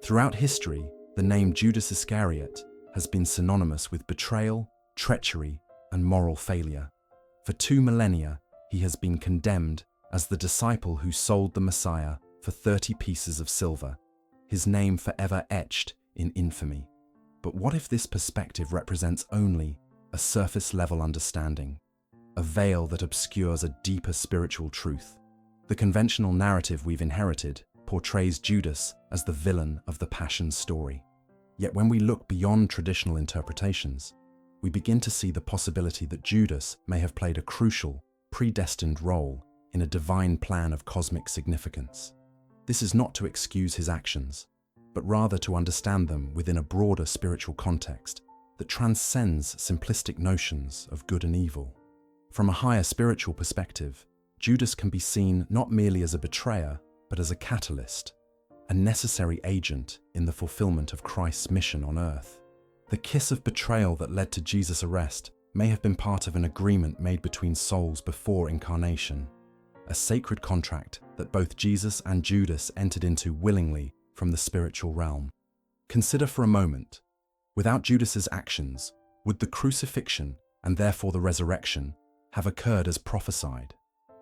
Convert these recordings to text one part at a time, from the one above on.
Throughout history, the name Judas Iscariot has been synonymous with betrayal, treachery, and moral failure. For 2 millennia, he has been condemned as the disciple who sold the Messiah for 30 pieces of silver, his name forever etched in infamy. But what if this perspective represents only a surface-level understanding, a veil that obscures a deeper spiritual truth? The conventional narrative we've inherited portrays Judas as the villain of the Passion story. Yet when we look beyond traditional interpretations, we begin to see the possibility that Judas may have played a crucial, predestined role in a divine plan of cosmic significance. This is not to excuse his actions, but rather to understand them within a broader spiritual context that transcends simplistic notions of good and evil. From a higher spiritual perspective, Judas can be seen not merely as a betrayer, but as a catalyst, a necessary agent in the fulfillment of Christ's mission on earth. The kiss of betrayal that led to Jesus' arrest may have been part of an agreement made between souls before incarnation, a sacred contract that both Jesus and Judas entered into willingly from the spiritual realm. Consider for a moment, without Judas's actions, would the crucifixion, and therefore the resurrection, have occurred as prophesied?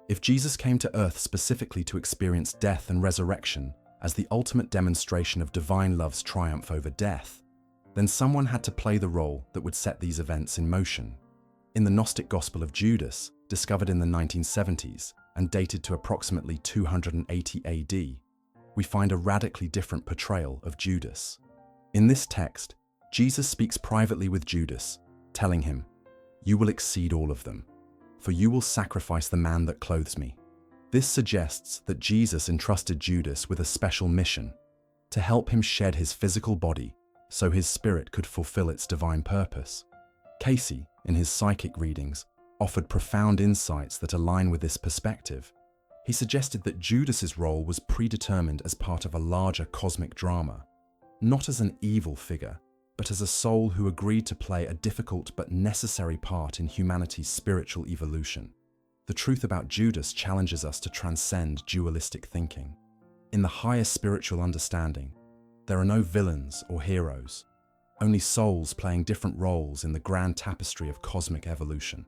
If Jesus came to earth specifically to experience death and resurrection as the ultimate demonstration of divine love's triumph over death, then someone had to play the role that would set these events in motion. In the Gnostic Gospel of Judas, discovered in the 1970s and dated to approximately 280 AD, we find a radically different portrayal of Judas. In this text, Jesus speaks privately with Judas, telling him, "You will exceed all of them, for you will sacrifice the man that clothes me." This suggests that Jesus entrusted Judas with a special mission, to help him shed his physical body so his spirit could fulfill its divine purpose. Cayce, in his psychic readings, offered profound insights that align with this perspective. He suggested that Judas's role was predetermined as part of a larger cosmic drama, not as an evil figure, but as a soul who agreed to play a difficult but necessary part in humanity's spiritual evolution. The truth about Judas challenges us to transcend dualistic thinking. In the highest spiritual understanding, there are no villains or heroes, only souls playing different roles in the grand tapestry of cosmic evolution.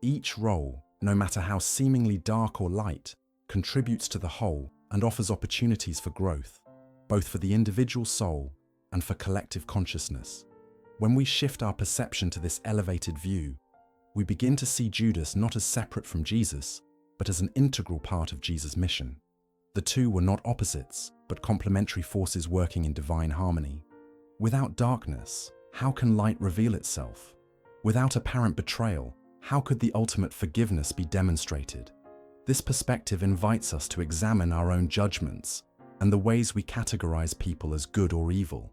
Each role, no matter how seemingly dark or light, contributes to the whole and offers opportunities for growth, both for the individual soul and for collective consciousness. When we shift our perception to this elevated view, we begin to see Judas not as separate from Jesus, but as an integral part of Jesus' mission. The two were not opposites, but complementary forces working in divine harmony. Without darkness, how can light reveal itself? Without apparent betrayal, how could the ultimate forgiveness be demonstrated? This perspective invites us to examine our own judgments and the ways we categorize people as good or evil.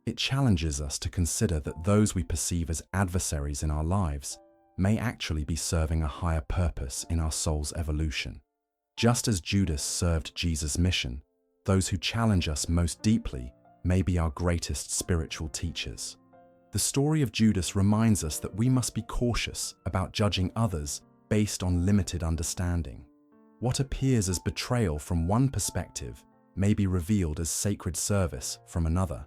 It challenges us to consider that those we perceive as adversaries in our lives may actually be serving a higher purpose in our soul's evolution. Just as Judas served Jesus' mission, those who challenge us most deeply may be our greatest spiritual teachers. The story of Judas reminds us that we must be cautious about judging others based on limited understanding. What appears as betrayal from one perspective may be revealed as sacred service from another.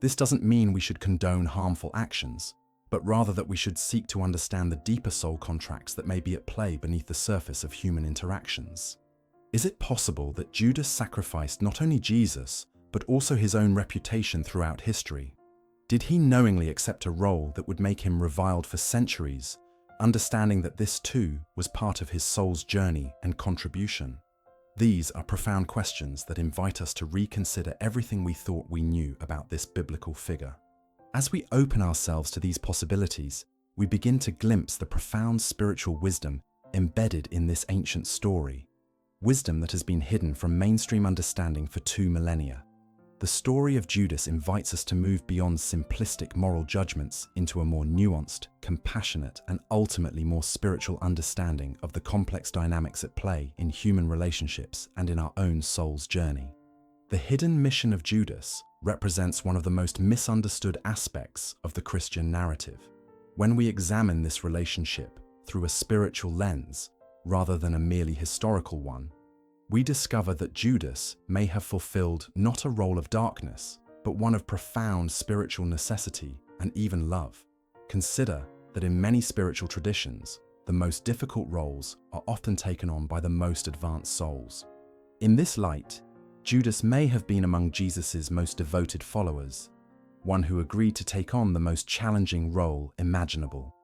This doesn't mean we should condone harmful actions, but rather that we should seek to understand the deeper soul contracts that may be at play beneath the surface of human interactions. Is it possible that Judas sacrificed not only Jesus, but also his own reputation throughout history? Did he knowingly accept a role that would make him reviled for centuries, understanding that this too was part of his soul's journey and contribution? These are profound questions that invite us to reconsider everything we thought we knew about this biblical figure. As we open ourselves to these possibilities, we begin to glimpse the profound spiritual wisdom embedded in this ancient story, wisdom that has been hidden from mainstream understanding for 2 millennia. The story of Judas invites us to move beyond simplistic moral judgments into a more nuanced, compassionate, and ultimately more spiritual understanding of the complex dynamics at play in human relationships and in our own soul's journey. The hidden mission of Judas represents one of the most misunderstood aspects of the Christian narrative. When we examine this relationship through a spiritual lens, rather than a merely historical one, we discover that Judas may have fulfilled not a role of darkness, but one of profound spiritual necessity and even love. Consider that in many spiritual traditions, the most difficult roles are often taken on by the most advanced souls. In this light, Judas may have been among Jesus' most devoted followers, one who agreed to take on the most challenging role imaginable.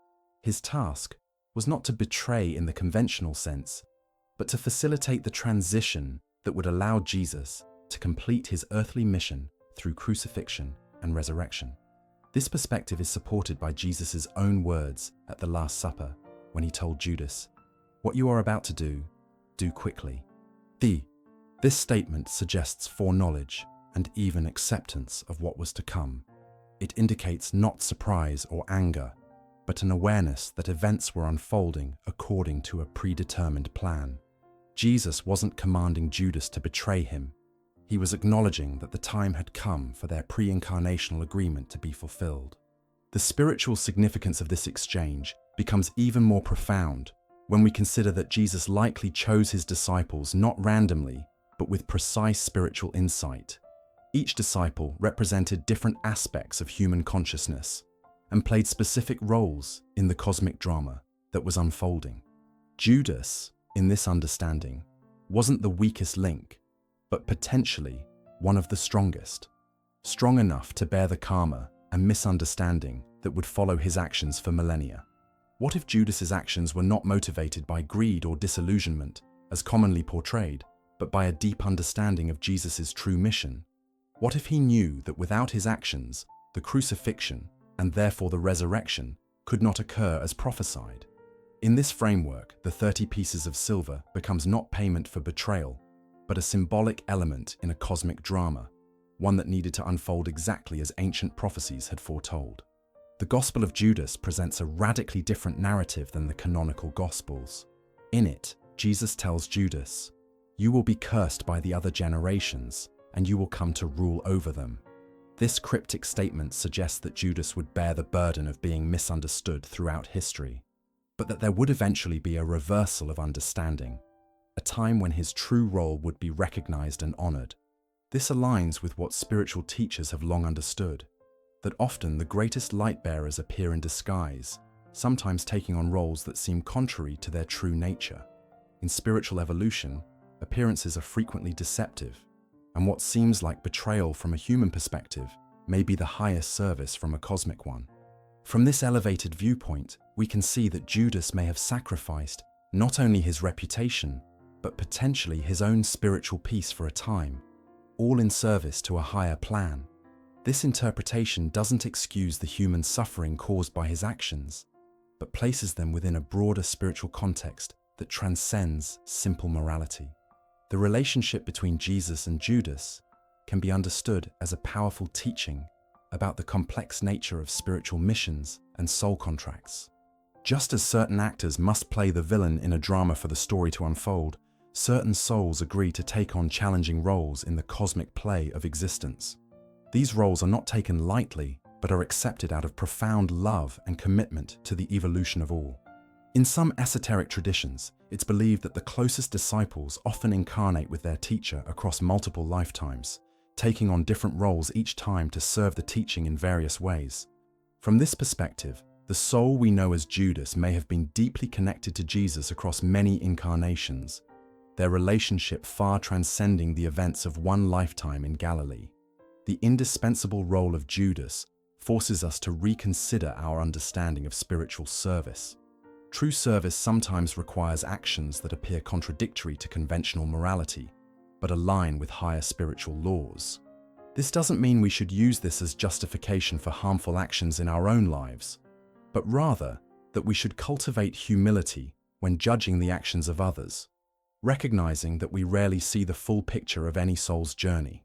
His task was not to betray in the conventional sense, but to facilitate the transition that would allow Jesus to complete his earthly mission through crucifixion and resurrection. This perspective is supported by Jesus' own words at the Last Supper when he told Judas, "What you are about to do, do quickly." This statement suggests foreknowledge and even acceptance of what was to come. It indicates not surprise or anger, but an awareness that events were unfolding according to a predetermined plan. Jesus wasn't commanding Judas to betray him. He was acknowledging that the time had come for their pre-incarnational agreement to be fulfilled. The spiritual significance of this exchange becomes even more profound when we consider that Jesus likely chose his disciples not randomly, but with precise spiritual insight. Each disciple represented different aspects of human consciousness and played specific roles in the cosmic drama that was unfolding. Judas, in this understanding, wasn't the weakest link, but potentially one of the strongest, strong enough to bear the karma and misunderstanding that would follow his actions for millennia. What if Judas's actions were not motivated by greed or disillusionment, as commonly portrayed, but by a deep understanding of Jesus' true mission? What if he knew that without his actions, the crucifixion, and therefore the resurrection, could not occur as prophesied? In this framework, the 30 pieces of silver becomes not payment for betrayal, but a symbolic element in a cosmic drama, one that needed to unfold exactly as ancient prophecies had foretold. The Gospel of Judas presents a radically different narrative than the canonical Gospels. In it, Jesus tells Judas, "You will be cursed by the other generations, and you will come to rule over them." This cryptic statement suggests that Judas would bear the burden of being misunderstood throughout history, but that there would eventually be a reversal of understanding, a time when his true role would be recognized and honored. This aligns with what spiritual teachers have long understood, that often the greatest light bearers appear in disguise, sometimes taking on roles that seem contrary to their true nature. In spiritual evolution, appearances are frequently deceptive, and what seems like betrayal from a human perspective may be the highest service from a cosmic one. From this elevated viewpoint, we can see that Judas may have sacrificed not only his reputation, but potentially his own spiritual peace for a time, all in service to a higher plan. This interpretation doesn't excuse the human suffering caused by his actions, but places them within a broader spiritual context that transcends simple morality. The relationship between Jesus and Judas can be understood as a powerful teaching about the complex nature of spiritual missions and soul contracts. Just as certain actors must play the villain in a drama for the story to unfold, certain souls agree to take on challenging roles in the cosmic play of existence. These roles are not taken lightly, but are accepted out of profound love and commitment to the evolution of all. In some esoteric traditions, it's believed that the closest disciples often incarnate with their teacher across multiple lifetimes, taking on different roles each time to serve the teaching in various ways. From this perspective, the soul we know as Judas may have been deeply connected to Jesus across many incarnations, their relationship far transcending the events of one lifetime in Galilee. The indispensable role of Judas forces us to reconsider our understanding of spiritual service. True service sometimes requires actions that appear contradictory to conventional morality, but align with higher spiritual laws. This doesn't mean we should use this as justification for harmful actions in our own lives, but rather that we should cultivate humility when judging the actions of others, recognizing that we rarely see the full picture of any soul's journey.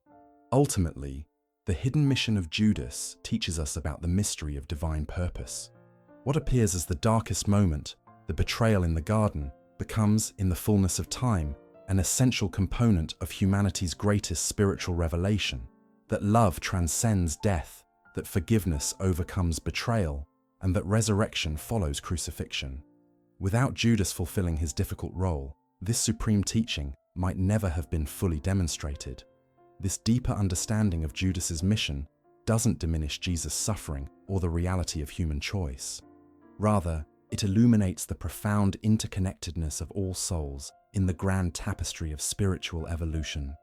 Ultimately, the hidden mission of Judas teaches us about the mystery of divine purpose. What appears as the darkest moment, the betrayal in the garden, becomes, in the fullness of time, an essential component of humanity's greatest spiritual revelation, that love transcends death, that forgiveness overcomes betrayal, and that resurrection follows crucifixion. Without Judas fulfilling his difficult role, this supreme teaching might never have been fully demonstrated. This deeper understanding of Judas's mission doesn't diminish Jesus' suffering or the reality of human choice. Rather, it illuminates the profound interconnectedness of all souls in the grand tapestry of spiritual evolution,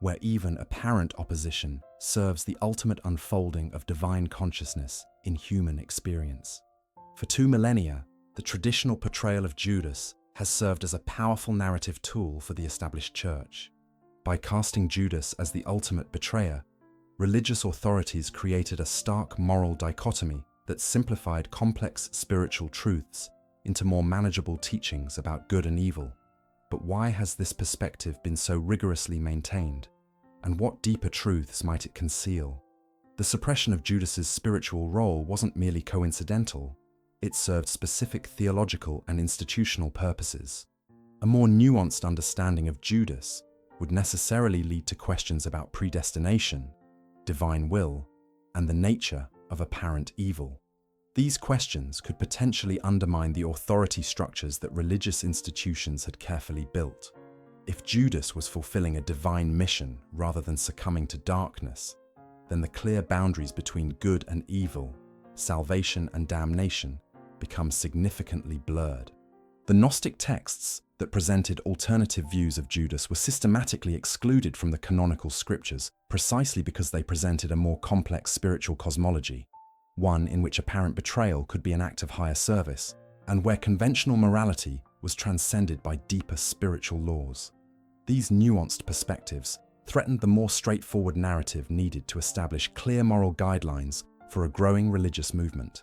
where even apparent opposition serves the ultimate unfolding of divine consciousness in human experience. For 2 millennia, the traditional portrayal of Judas has served as a powerful narrative tool for the established church. By casting Judas as the ultimate betrayer, religious authorities created a stark moral dichotomy that simplified complex spiritual truths into more manageable teachings about good and evil. But why has this perspective been so rigorously maintained? And what deeper truths might it conceal? The suppression of Judas's spiritual role wasn't merely coincidental. It served specific theological and institutional purposes. A more nuanced understanding of Judas would necessarily lead to questions about predestination, divine will, and the nature of apparent evil. These questions could potentially undermine the authority structures that religious institutions had carefully built. If Judas was fulfilling a divine mission rather than succumbing to darkness, then the clear boundaries between good and evil, salvation and damnation, become significantly blurred. The Gnostic texts that presented alternative views of Judas were systematically excluded from the canonical scriptures precisely because they presented a more complex spiritual cosmology, one in which apparent betrayal could be an act of higher service, and where conventional morality was transcended by deeper spiritual laws. These nuanced perspectives threatened the more straightforward narrative needed to establish clear moral guidelines for a growing religious movement.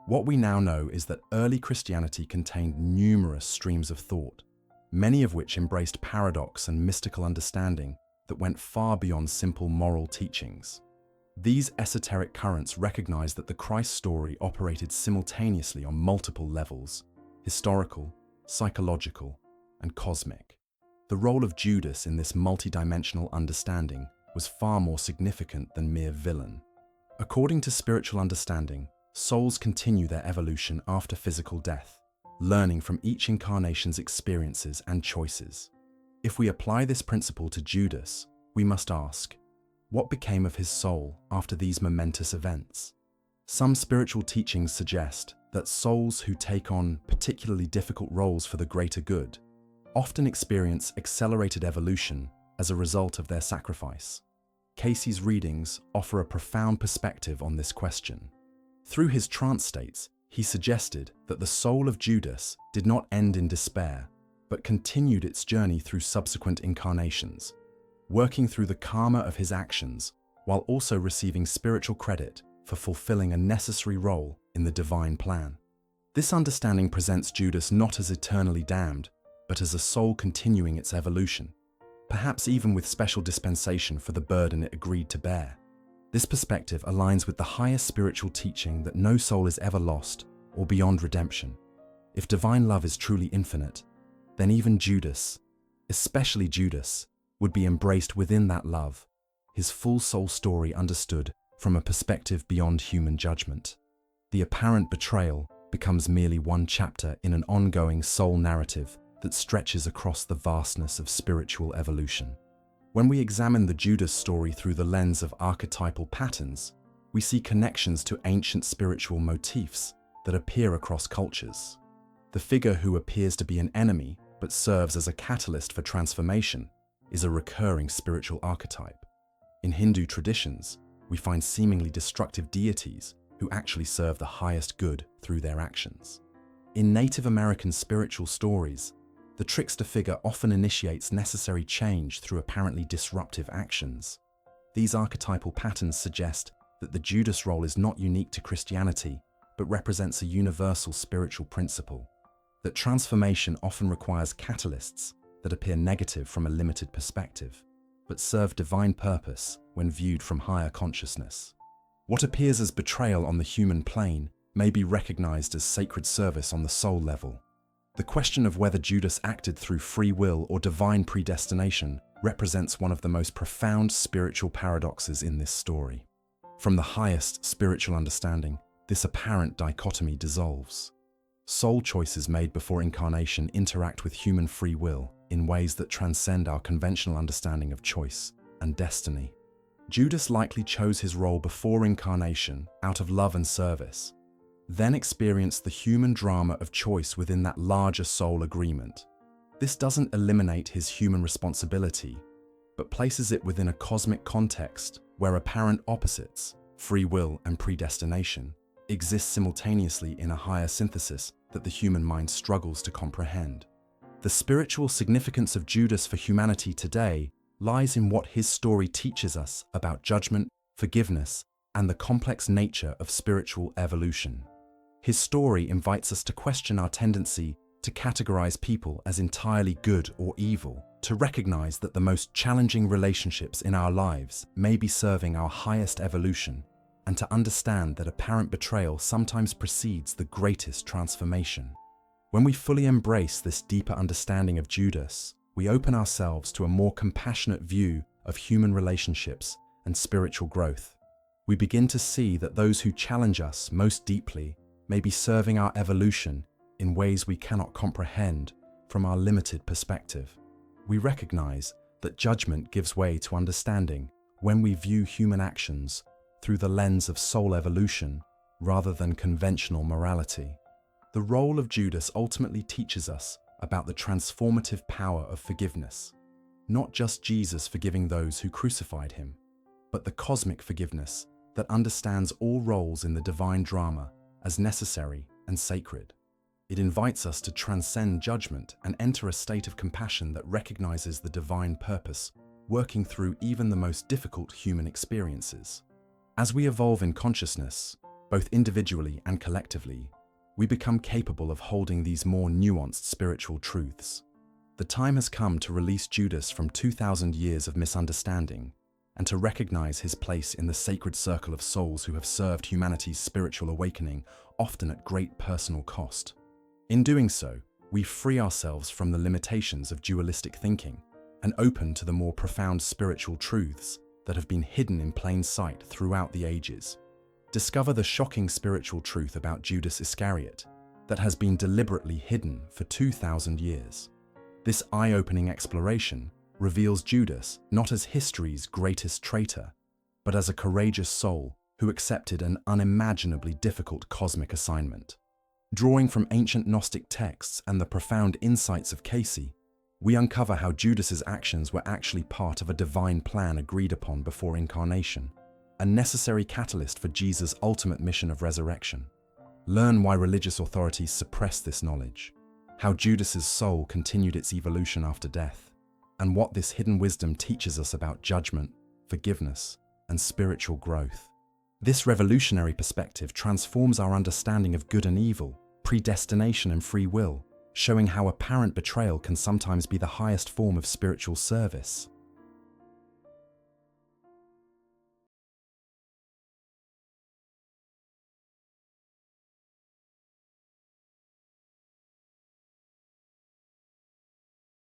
What we now know is that early Christianity contained numerous streams of thought, many of which embraced paradox and mystical understanding that went far beyond simple moral teachings. These esoteric currents recognized that the Christ story operated simultaneously on multiple levels: historical, psychological, and cosmic. The role of Judas in this multidimensional understanding was far more significant than mere villain. According to spiritual understanding, souls continue their evolution after physical death, learning from each incarnation's experiences and choices. If we apply this principle to Judas, we must ask, what became of his soul after these momentous events? Some spiritual teachings suggest that souls who take on particularly difficult roles for the greater good often experience accelerated evolution as a result of their sacrifice. Cayce's readings offer a profound perspective on this question. Through his trance states, he suggested that the soul of Judas did not end in despair, but continued its journey through subsequent incarnations, working through the karma of his actions while also receiving spiritual credit for fulfilling a necessary role in the divine plan. This understanding presents Judas not as eternally damned, but as a soul continuing its evolution, perhaps even with special dispensation for the burden it agreed to bear. This perspective aligns with the highest spiritual teaching that no soul is ever lost or beyond redemption. If divine love is truly infinite, then even Judas, especially Judas, would be embraced within that love, his full soul story understood from a perspective beyond human judgment. The apparent betrayal becomes merely one chapter in an ongoing soul narrative that stretches across the vastness of spiritual evolution. When we examine the Judas story through the lens of archetypal patterns, we see connections to ancient spiritual motifs that appear across cultures. The figure who appears to be an enemy but serves as a catalyst for transformation is a recurring spiritual archetype. In Hindu traditions, we find seemingly destructive deities who actually serve the highest good through their actions. In Native American spiritual stories, the trickster figure often initiates necessary change through apparently disruptive actions. These archetypal patterns suggest that the Judas role is not unique to Christianity, but represents a universal spiritual principle, that transformation often requires catalysts that appear negative from a limited perspective, but serve divine purpose when viewed from higher consciousness. What appears as betrayal on the human plane may be recognized as sacred service on the soul level. The question of whether Judas acted through free will or divine predestination represents one of the most profound spiritual paradoxes in this story. From the highest spiritual understanding, this apparent dichotomy dissolves. Soul choices made before incarnation interact with human free will in ways that transcend our conventional understanding of choice. and destiny. Judas likely chose his role before incarnation out of love and service, then experienced the human drama of choice within that larger soul agreement. This doesn't eliminate his human responsibility, but places it within a cosmic context where apparent opposites, free will and predestination, exist simultaneously in a higher synthesis that the human mind struggles to comprehend. The spiritual significance of Judas for humanity today lies in what his story teaches us about judgment, forgiveness, and the complex nature of spiritual evolution. His story invites us to question our tendency to categorize people as entirely good or evil, to recognize that the most challenging relationships in our lives may be serving our highest evolution, and to understand that apparent betrayal sometimes precedes the greatest transformation. When we fully embrace this deeper understanding of Judas, we open ourselves to a more compassionate view of human relationships and spiritual growth. We begin to see that those who challenge us most deeply may be serving our evolution in ways we cannot comprehend from our limited perspective. We recognize that judgment gives way to understanding when we view human actions through the lens of soul evolution rather than conventional morality. The role of Judas ultimately teaches us about the transformative power of forgiveness, not just Jesus forgiving those who crucified him, but the cosmic forgiveness that understands all roles in the divine drama as necessary and sacred. It invites us to transcend judgment and enter a state of compassion that recognizes the divine purpose working through even the most difficult human experiences. As we evolve in consciousness, both individually and collectively, we become capable of holding these more nuanced spiritual truths. The time has come to release Judas from 2,000 years of misunderstanding and to recognize his place in the sacred circle of souls who have served humanity's spiritual awakening, often at great personal cost. In doing so, we free ourselves from the limitations of dualistic thinking and open to the more profound spiritual truths that have been hidden in plain sight throughout the ages. Discover the shocking spiritual truth about Judas Iscariot that has been deliberately hidden for 2,000 years. This eye-opening exploration reveals Judas not as history's greatest traitor, but as a courageous soul who accepted an unimaginably difficult cosmic assignment. Drawing from ancient Gnostic texts and the profound insights of Cayce, we uncover how Judas's actions were actually part of a divine plan agreed upon before incarnation, a necessary catalyst for Jesus' ultimate mission of resurrection. Learn why religious authorities suppressed this knowledge, how Judas's soul continued its evolution after death, and what this hidden wisdom teaches us about judgment, forgiveness, and spiritual growth. This revolutionary perspective transforms our understanding of good and evil, predestination and free will, showing how apparent betrayal can sometimes be the highest form of spiritual service.